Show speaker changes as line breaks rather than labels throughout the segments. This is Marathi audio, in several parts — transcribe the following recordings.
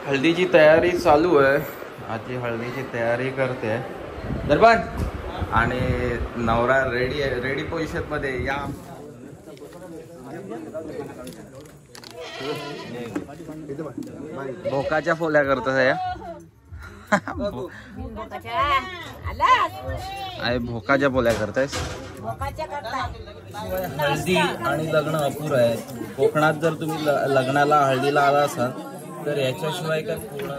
हळदीची तयारी चालू आहे. आजी हळदीची तयारी करते दरबार आणि नवरा रेडी आहे. रेडी पोझिशन मध्ये या. भोकाच्या फोल्या करतोस या. भोकाच्या पोल्या करतायस. हळदी आणि लग्न अपुर आहे. कोकणात जर तुम्ही लग्नाला हळदीला आला असाल तर याच्याशिवाय काय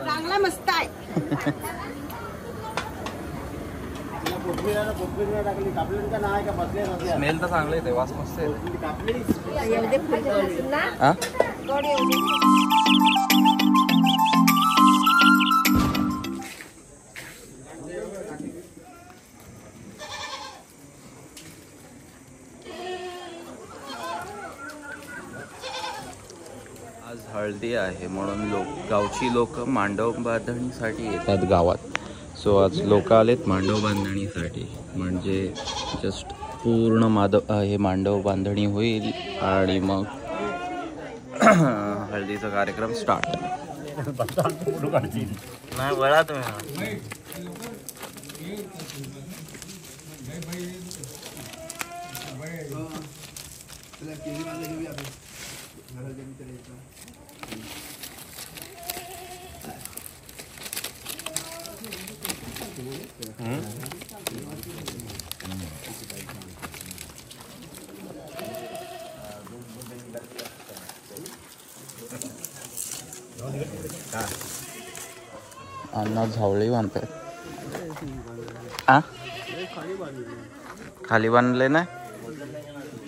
चांगला मस्त आहे. स्मेल तर चांगले येते, वास मस्त येते. आज हळदी आहे म्हणून गावची लोक मांडव बांधणीसाठी येतात गावात. सो आज लोक आलेत मांडव बांधणीसाठी. म्हणजे जस्ट पूर्ण हे मांडव बांधणी होईल आणि मग हळदीचा कार्यक्रम स्टार्ट. नाही बळा तुम्ही अण्णा झावळी बांधतायत. खाली बांधले ना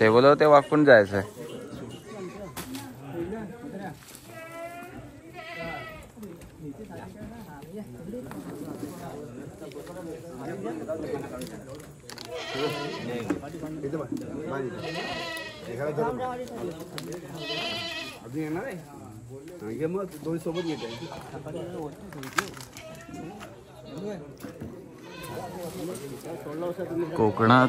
ते बोलव ते वाकून जायचंय. कोकणात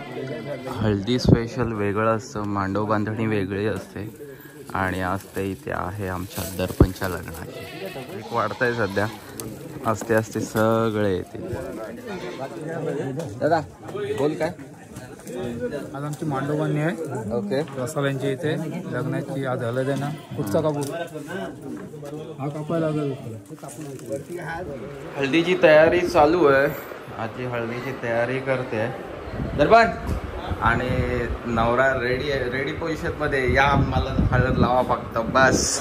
हळदी स्पेशल वेगळं असतं, मांडव बांधणी वेगळी असते. आणि आज ते इथे आहे आमच्या दर्पणच्या लग्नाची. एक वाढतंय सध्या, असते असते सगळे येते. दादा बोल काय.
आज आमची मांडव बांधणी आहे.
ओके.
रसाल्यांची इथे लग्नाची आज हळद आहे ना. कुठचा कापू हा कापायला लागेल.
हळदीची तयारी चालू आहे. आजी हळदीची तयारी करते दरबार आणि नवरा रेडी आहे. रेडी पोझिशन मध्ये या. मला हळद लावा फक्त बस.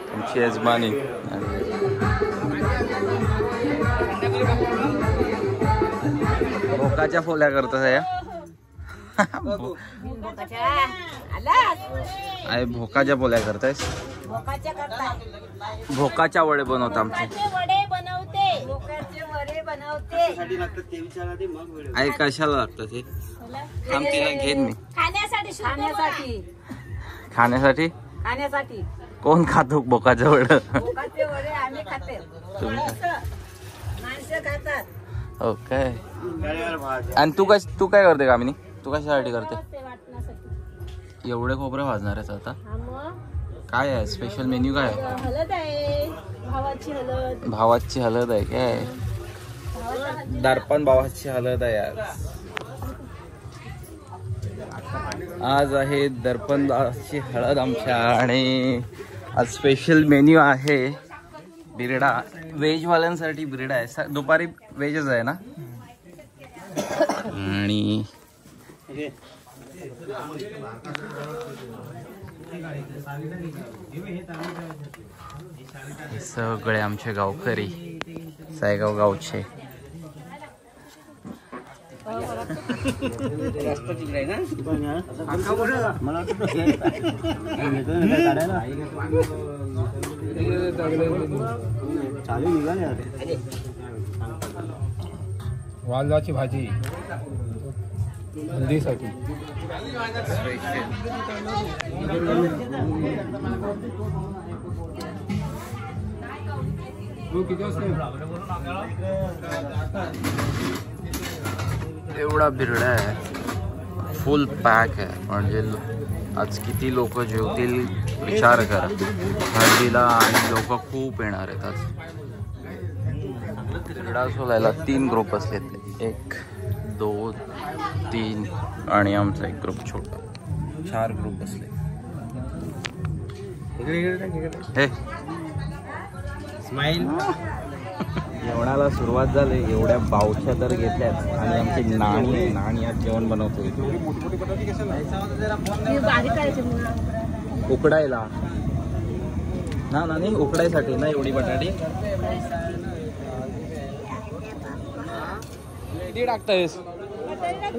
तुमची यजमानी. भोकाच्या फोल्या करतोस या. भोकाच्या पोल्या करतायस. भोकाच्या वडे बनवता आमचे. आई कशाला लागतं ते थांब तिला घेईन मी. खाण्यासाठी कोण खातो भोकाचं वड. ओके. आणि तू काय करते कामिनी. तू कशासाठी करते. एवढे खोबरे भाजणार आहेस आता. काय आहे स्पेशल मेन्यू. काय आहे. भावाची हळद आहे काय. दर्पण भावाची हळद आहे आज आहे दर्पणची हळद आमच्या. आणि आज स्पेशल मेन्यू आहे बिरडा. व्हेजवाल्यांसाठी बिरडा आहे. दुपारी व्हेजच आहे ना. आणि सगळे आमचे गावकरी सायगाव गावचे.
वालवाची भाजी हल्दीसाठी.
एवढा बिरडा आहे. फुल पॅक आहे. म्हणजे आज किती लोक जेवतील विचार करा. हळदीला आणि लोक खूप येणार आहेत आज. क्रीडा सोलायला 3 ग्रुप बसलेत. 1 2 3 आणि आमचा एक ग्रुप छोटा. 4 ग्रुप बसले. हे स्माईल. जेवणाला सुरुवात झाली. एवढ्या बावच्या तर घेतल्यात आणि आमची नाणी आज जेवण बनवतोय. उकडायला ना नानी, उकडायसाठी ना एवढी बटाटी किती टाकतायस?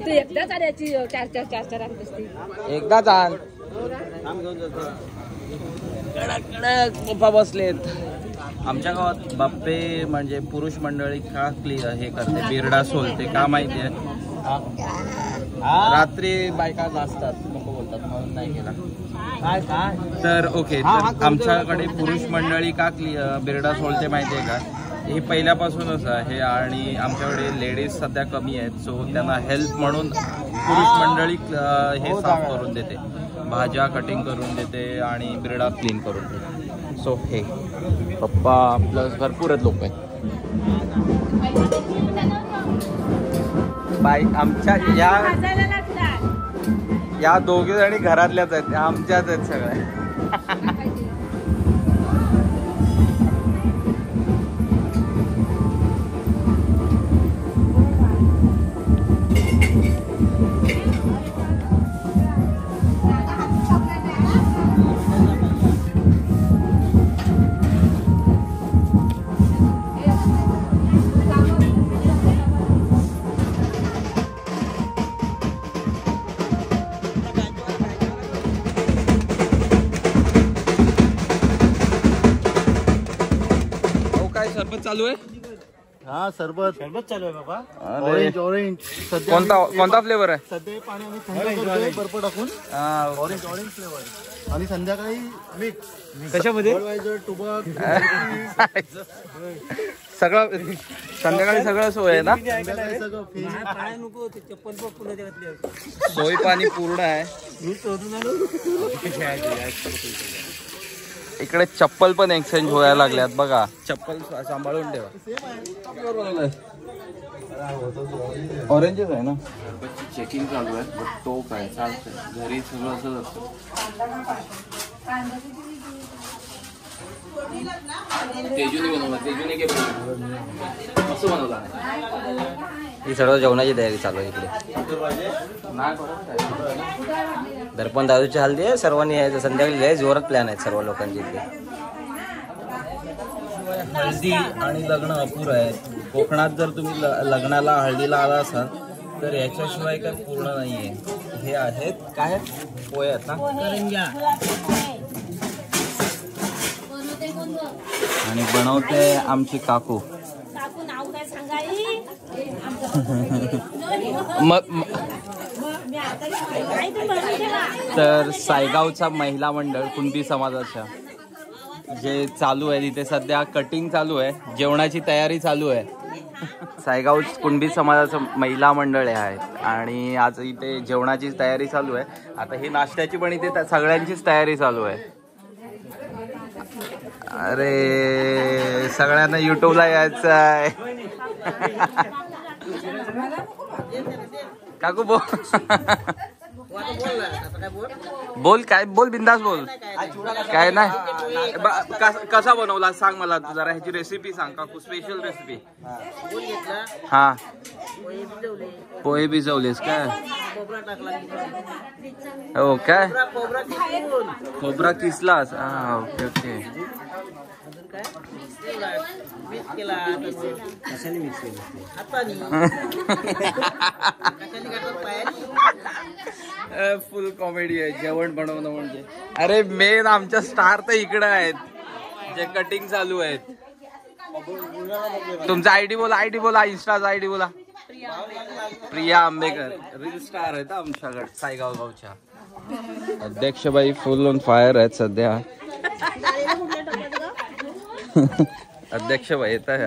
एकदाच आल्याची 4
एकदाच आण. कडक पप्पा बसलेत. आमच्या गावात बाप्पे म्हणजे पुरुष मंडळी का हे करते, बिरडा सोलते का माहिती आहे? रात्री बायका नाचतात नको बोलतात म्हणून नाही केला. तर ओके, तर आमच्याकडे पुरुष मंडळी का बिरडा सोलते माहिती आहे का? हे पहिल्यापासूनच आहे आणि आमच्याकडे लेडीज सध्या कमी आहेत. सो त्यांना हेल्प म्हणून पुरुष मंडळी हे साफ करून देते, भाज्या कटिंग करून देते आणि बिरडा क्लीन करून देते. सो हे पप्पा प्लस भरपूरच लोक आहेत. बाई आमच्या या दोघी जणी घरातल्याच आहेत, त्या आमच्याच आहेत सगळ्या. सरबत चालू आहे.
हा सरबत चालू आहे बाबा. ऑरेंज
कोणता फ्लेवर आहे?
सध्या पाणी आम्ही थंड करतोय बर्फ टाकून. ऑरेंज फ्लेवर आणि संध्याकाळी मिक्स.
कशामध्ये?
टुबक
सगळं संध्याकाळी सगळं सोय आहे ना? सोय पाणी पूर्ण आहे. इकडे चप्पल पण एक्सचेंज व्हायला लागल्यात बघा. चप्पल सांभाळून ठेवा. ऑरेंजच आहे ना? चेकिंग चालू आहे. बट तो काय चालतंय, घरी सगळं असंच असतं. तेजूने बनवला. तेजूने मस्त बनवला. ही सर्व जेवणाची तयारी चालू आहे इकडे. दर्पण दादूची हल्दी आहे. सर्वांनी यायचं संध्याकाळी जायचं. जोरात प्लॅन आहेत सर्व लोकांचे इथे. हळदी आणि लग्न अपुरं आहे. कोकणात जर तुम्ही लग्नाला हळदीला आला असाल तर याच्याशिवाय काय पूर्ण नाहीये. हे आहेत काय पोहे आहेत ना, आणि बनवते आमची काकू. तर सायगावचा महिला मंडळ कुणबी समाजाच्या जे चालू आहे तिथे सध्या कटिंग चालू आहे. जेवणाची तयारी चालू आहे. सायगाव कुणबी समाजाचं महिला मंडळ आहे आणि आज इथे जेवणाची तयारी चालू आहे. आता ही नाश्त्याची पण इथे सगळ्यांचीच तयारी चालू आहे. अरे सगळ्यांना युट्यूबला यायचं आहे. काकू बोल काय बोल, बिंदास बोल. काय नाही कसा बनवला सांग मला जरा. ह्याची रेसिपी सांग काकू, स्पेशल रेसिपी. हा पोहे भिजवलेस काय? हो काय, खोबरा किसलास? हा ओके ओके. फुल कॉमेडी आहे जेवण बनवणं म्हणजे. अरे मेन आमच्या स्टार तर इकडे आहेत जे कटिंग चालू आहेत. तुमचा आयडी बोला, इंस्टाचा आयडी बोला. प्रिया आंबेकर रील स्टार आहेत आमच्याकडे सायगाव गावच्या. अध्यक्षबाई फुल ऑन फायर आहेत सध्या. अध्यक्षबाई येत आहे.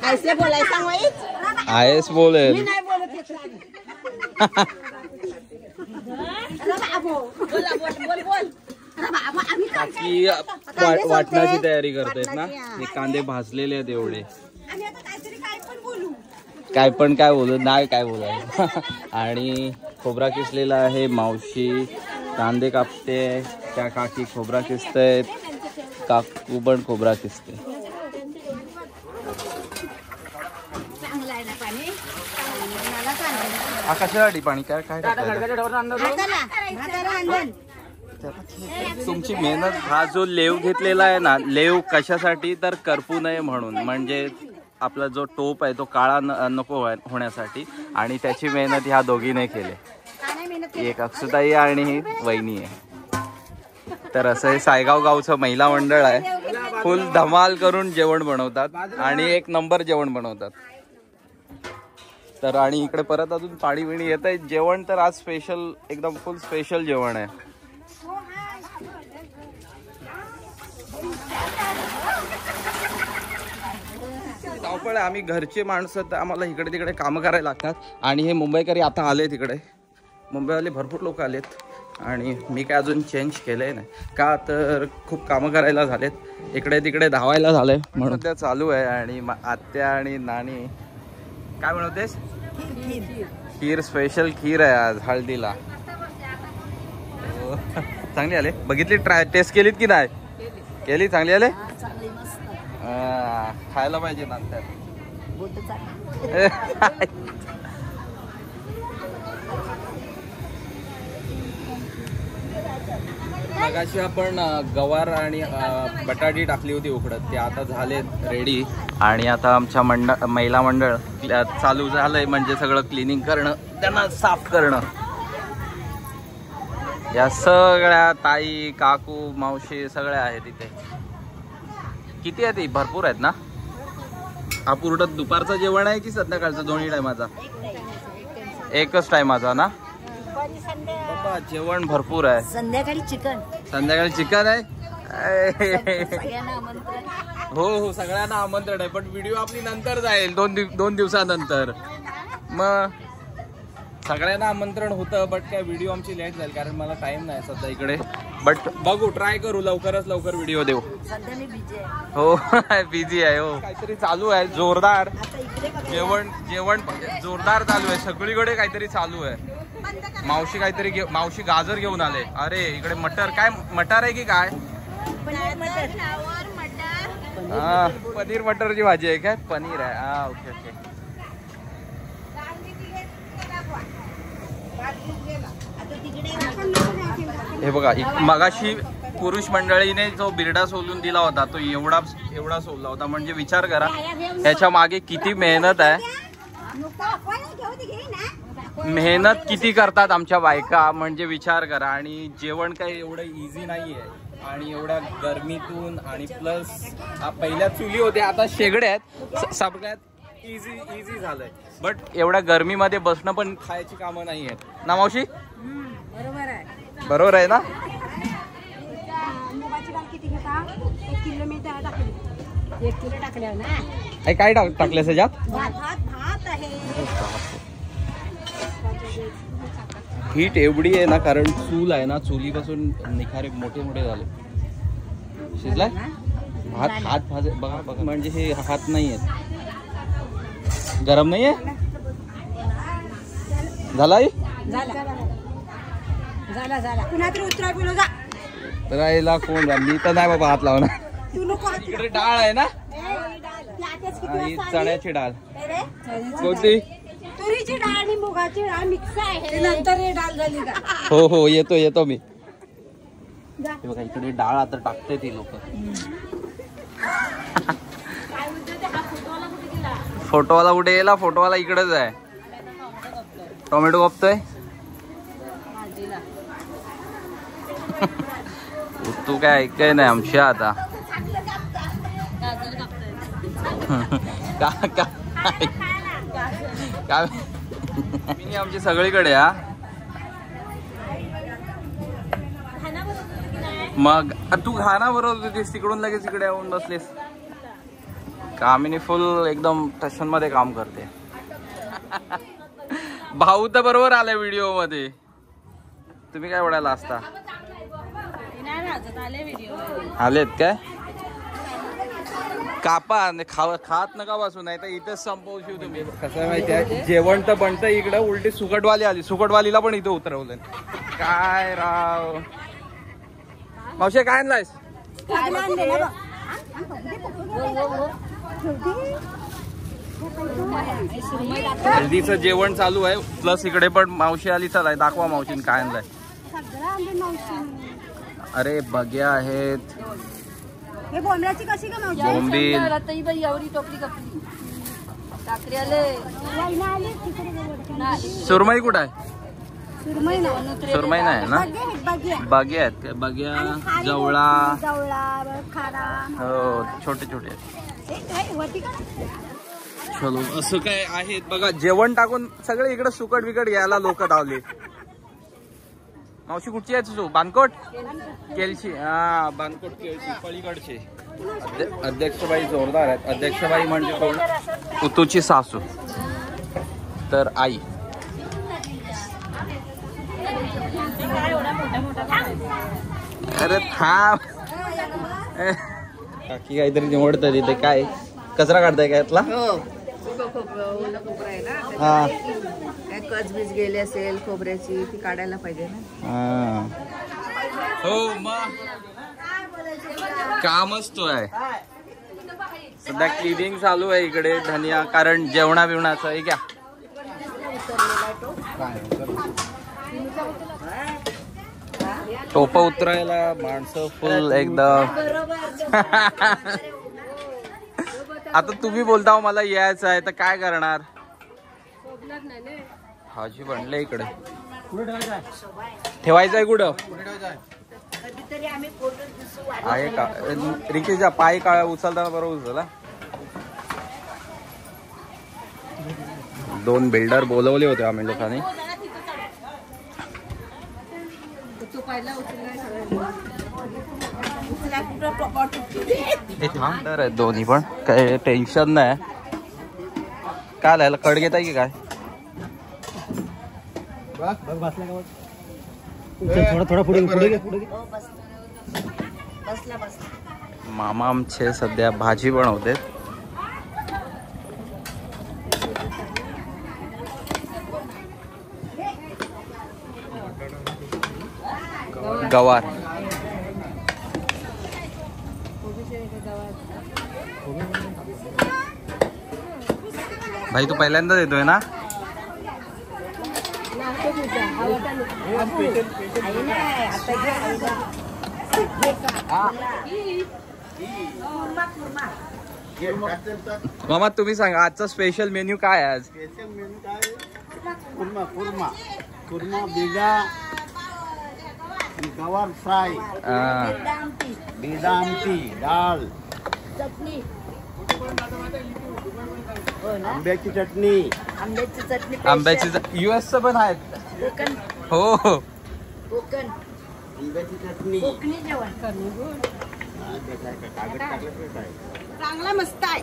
ऐसे बोलायचं
आयस बोलेल. काकी वाटण्याची तयारी करतायत ना. हे कांदे भाजलेले आहेत एवढे. काय बोलू नाही काय बोलायचं. आणि खोबरा किसलेला आहे. मावशी कांदे कापते. त्या काकी खोबरा किसतायत. काकू पण खोबरा किसते. हा कशासाठी पाणी काय काय तुमची मेहनत. हा जो लेव घेतलेला आहे ना, लेव कशासाठी तर करपू नये म्हणून, म्हणजे आपला जो टोप आहे तो काळा नको होण्यासाठी. आणि त्याची मेहनत ह्या दोघीने केली. एक अक्षताई आणि ही वहिनी आहे. तर असं हे सायगाव गावचं महिला मंडळ आहे. फुल धमाल करून जेवण बनवतात आणि एक नंबर जेवण बनवतात. तर आणि इकडे परत अजून पाणी बिणी येत आहे. जेवण तर आज स्पेशल, एकदम फुल स्पेशल जेवण आहे. धावपळ आम्ही घरचे माणसं, तर आम्हाला इकडे तिकडे कामं करायला लागतात. आणि हे मुंबईकरी आता आले तिकडे. मुंबईवाले भरपूर लोक आलेत. आणि मी काय अजून चेंज केलंय नाही का, तर खूप कामं करायला झालेत. इकडे तिकडे धावायला झालंय म्हणून त्या चालू आहे. आणि आत्या आणि नानी काय बनवतेस? खीर. स्पेशल खीर आहे आज हळदीला. चांगली आले. बघितली, टेस्ट केलीत की नाही? केली. चांगली आले. खायला पाहिजे नंतर. मगाशी आपण गवार आणि बटाटी टाकली होती उकडत. ते आता झालेत रेडी. आणि आता आमच्या महिला मंडळ चालू झालंय, म्हणजे सगळं क्लिनिंग करणं, त्यांना साफ करणं. या सगळ्या ताई, काकू, मावशी सगळ्या आहेत इथे. किती आहेत? भरपूर आहेत ना. हा पूर्ण दुपारचं जेवण आहे की संध्याकाळचं? दोन्ही टायमाचा? एकच टायमाचा ना. बाबा जेवण भरपूर आहे. संध्याकाळी चिकन आहे. हो सगळ्यांना आमंत्रण आहे. पण व्हिडिओ आपली नंतर जाईल, दोन दिवसानंतर. मग सगळ्यांना आमंत्रण होतं, बट काय व्हिडिओ आमची लेट जाईल कारण मला टाइम नाही सध्या इकडे. बट बघू, ट्राय करू लवकरच लवकर व्हिडिओ देऊ. हो बिझी आहे. हो काहीतरी चालू आहे जोरदार. जेवण जोरदार चालू आहे सगळीकडे. काहीतरी चालू आहे. मावशी गाजर घेऊन आले. अरे इकडे मटर. काय मटर आहे की काय? हा पनीर मटरची भाजी आहे काय? पनीर आहे. हा ओके ओके. हे बघा, मगाशी पुरुष मंडळीने जो बिरडा सोलून दिला होता तो एवढा सोलला होता. म्हणजे विचार करा ह्याच्या मागे किती मेहनत आहे. मेहनत किती करतात आमच्या बायका, म्हणजे विचार करा. आणि जेवण काही एवढं इझी नाही आहे. आणि एवढ्या गरमीतून, आणि प्लस पहिल्या चुली होत्या, आता शेगड्या आहेत. सगळ्यात इझी झालंय. बट एवढ्या गरमीमध्ये बसणं पण खायची कामं नाही आहेत ना मावशी? बरोबर आहे ना. काय टाकलं त्याच्यात? हीट एवढी आहे ना, कारण चूल आहे ना, चुलीपासून निखारे मोठे मोठे झाले. शिजलाय हात बघा. म्हणजे हे हात नाही आहेत. गरम नाही आहे. झाला तर याला कोण? मी तर नाही बाबा हात लावणार. इकडे डाळ आहे ना, ही चण्याची डाळ. कोणती?
तुरीची डाळ आणि मुगाची डाळ मिक्स आहे. नंतर हे डाळ झाली का?
हो येतो मी. बघा इकडे डाळ आता टाकते ती लोक. फोटोवाला कुठे गेला? फोटोवाला इकडेच आहे. टोमॅटो कापतोय. तू काय ऐकाय नाही आमच्या आता. काय आमची सगळीकडे. हा मग तू घाना बरोबर होतीस, तिकडून लगेच इकडे येऊन बसलीस. कामिनी फुल एकदम टशन मध्ये काम करते. भाऊ तर बरोबर आलाय व्हिडिओ मध्ये. तुम्ही काय ओढायला असता? आलेत काय? कापा खात नका बसू, नाही तर इथेच संपवशील तुम्ही. कसं माहितीये, जेवण तर बनतं इकडं, उलटी सुकटवाली आली. सुकटवालीला पण इथं उतरवलं. काय राव. मावशी काय आणलायस? हल्दीचं जेवण चालू आहे, प्लस इकडे पण मावशी आली. चला दाखवा मावशीने काय आणलंय. अरे बग्या आहेत, बोंबील, सुरमई कुठं आहे? सुरमई नाही ना, बग्या आहेत. बग्या, जवळा, हो छोटे छोटे. चलो असं काय आहेत बघा. जेवण टाकून सगळे इकडे सुकट बिकट घ्यायला लोक धावले. मावशी कुठची आहे तू? बानकोट केलची. हा बानकोट केलची पलीकडचे. अध्यक्षबाई जोरदार आहेत. अध्यक्षबाई म्हणजे कोण? उतूची सासू, तर आई. अरे थांब, काकी काहीतरी निवडत तिथे. काय कचरा काढताय काय यातला? हा
कचबीज गेली असेल खोबऱ्याची, ती काढायला पाहिजे ना.
हो मग कामच तो आहे. सध्या क्लिनिंग चालू आहे इकडे धनिया, कारण जेवणा बिवणाचं आहे क्या. टोप उतरायला माणसं फुल एकदम. आता तुम्ही बोलता मला यायचं आहे तर काय करणार. भाजी बनले इकडे. ठेवायचं आहे कुठं आहे का? रिकेशचा पाय काळ उचलताना बरोबर उचला. 2 बिल्डर बोलवले होते आम्ही लोकांनी. हे थांबणार आहेत दोन्ही पण, काय टेन्शन नाही. काय लायला कड घेत आहे की काय? मामा आमचे सध्या भाजी बनवते. गवार. भाई तू पहिल्यांदा देतोय ना? मामा तुम्ही सांगा आजचा स्पेशल मेन्यू काय आहे आज?
स्पेशल मेनू काय? कुर्मा कुर्मा कुर्मा, बिगा, गवार फ्राय, बेदा आमटी, डाळ, आंब्याची चटणी.
आंब्याची US पण आहेत. हो हो
आंब्याची चटणी.
चांगला मस्त आहे.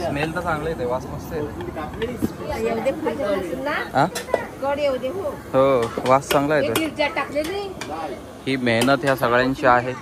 स्मेल तर चांगलं येते, वास मस्त येते. हो वास चांगला येतो. ही मेहनत ह्या सगळ्यांची आहे.